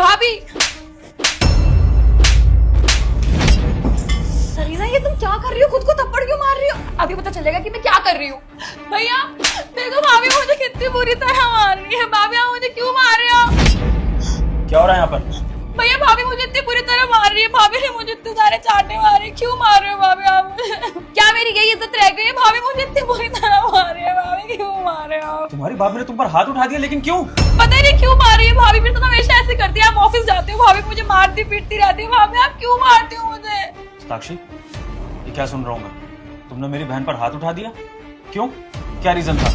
भाभी सरीना, ये तुम क्या कर रही हो? खुद को थप्पड़ क्यों मार रही हो? अभी पता चलेगा कि मैं क्या कर रही हूँ। भैया देखो, भाभी मुझे कितनी बुरी तरह मार रही है। भाभी आप मुझे क्यों मार रहे हो? क्या हो रहा है यहाँ पर? भैया भाभी मुझे इतनी बुरी तरह मार रही है। भाभी ने मुझे इतने सारे चांटे मारे, क्यों मार रहे हो भाभी आप मुझे? क्या मेरी यही इज्जत रह गई है? भाभी मुझे इतनी बुरी तरह मार रही है। भाभी क्यों मार रहे हो? तुम्हारी भाभी ने तुम पर हाथ उठा दिया, लेकिन क्यों? पता ही नहीं क्यों मार रही है भाभी। मेरे तो हमेशा ऐसे करती है। आप ऑफिस जाते हो, भाभी मुझे मारती पीटती रहती है। भाभी आप क्यों मारती हो मुझे? साक्षी, ये क्या सुन रहा हूँ मैं? तुमने मेरी बहन पर हाथ उठा दिया, क्यों? क्या रीजन था?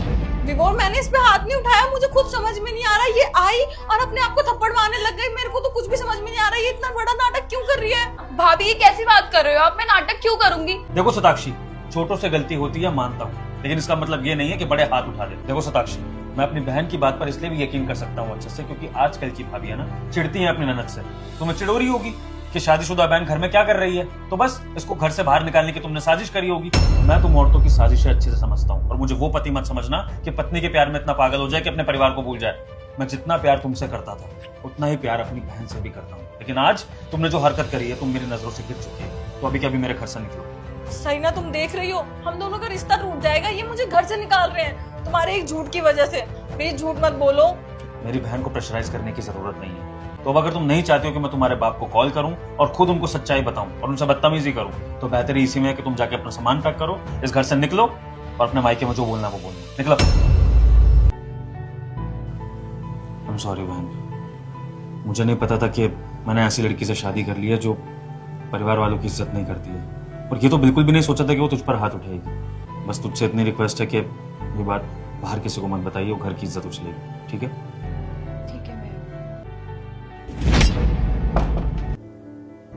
विभोर, मैंने इस पे हाथ नहीं उठाया। मुझे खुद समझ में नहीं आ रहा। ये आई और अपने आप को थप्पड़ मारने लग गई। मेरे को तो कुछ भी समझ में नहीं आ रहा। ये इतना बड़ा नाटक क्यों कर रही है? भाभी ये कैसी बात कर रहे हो आप? मैं नाटक क्यों करूंगी? देखो सताक्षी, छोटों से गलती होती है मानता हूँ, लेकिन इसका मतलब ये नहीं है कि बड़े हाथ उठा दे। देखो सताक्षी, मैं अपनी बहन की बात पर इसलिए भी यकीन कर सकता हूँ अच्छे से, क्योंकि आजकल की भाभी है ना, चिढ़ती है अपनी ननद से। तुम्हें चिढ़ रही होगी कि शादीशुदा बहन घर में क्या कर रही है, तो बस इसको घर से बाहर निकालने की तुमने साजिश करी होगी। मैं तुम औरतों की साजिशें अच्छे से समझता हूँ, और मुझे वो पति मत समझना कि पत्नी के प्यार में इतना पागल हो जाए कि अपने परिवार को भूल जाए। मैं जितना प्यार तुमसे करता था, उतना ही प्यार अपनी बहन से भी करता हूँ, लेकिन आज तुमने जो हरकत करी है, तुम मेरी नजरों से गिर चुकी है। तो अभी कभी मेरे घर से निकलो। सहीना, तुम देख रही हो हम दोनों का रिश्ता टूट जाएगा। ये मुझे घर से निकाल रहे हैं तुम्हारे एक झूठ की वजह से। प्लीज झूठ मत बोलो। मेरी बहन को प्रेशराइज करने की जरूरत नहीं है। तो अब अगर तुम नहीं चाहती हो कि मैं तुम्हारे बाप को कॉल करूं और खुद उनको सच्चाई बताऊं और उनसे बदतमीजी करूं, तो बेहतर इसी में है कि तुम जाके अपना सामान पैक करो, इस घर से निकलो और अपने मायके में जो बोलना वो बोलो। निकलो। आई एम सॉरी बहन, मुझे नहीं पता था कि मैंने ऐसी लड़की से शादी कर ली है जो परिवार वालों की इज्जत नहीं करती है, और ये तो बिल्कुल भी नहीं सोचा था कि वो तुझ पर हाथ उठाएगी। बस तुझसे इतनी रिक्वेस्ट है कि ये बात बाहर किसी को मत बताइए, वो घर की इज्जत उछलेगी, ठीक है? ठीक है।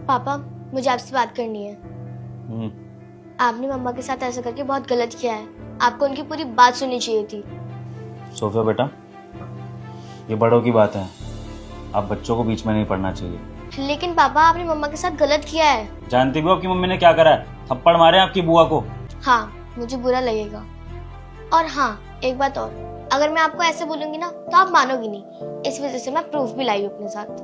पापा, मुझे आपसे बात करनी है। आपने मम्मा के साथ ऐसा करके बहुत गलत किया है। आपको उनकी पूरी बात सुननी चाहिए थी। सोफिया बेटा, ये बड़ों की बात है, आप बच्चों को बीच में नहीं पढ़ना चाहिए। लेकिन पापा, आपने मम्मा के साथ गलत किया है। जानती भी हो आपकी मम्मी ने क्या करा है? थप्पड़ मारे हैं आपकी बुआ को। हाँ, मुझे बुरा लगेगा। और हाँ, एक बात और, अगर मैं आपको ऐसे बोलूंगी ना तो आप मानोगी नहीं। इस वजह से मैं प्रूफ भी लाई हूँ अपने साथ।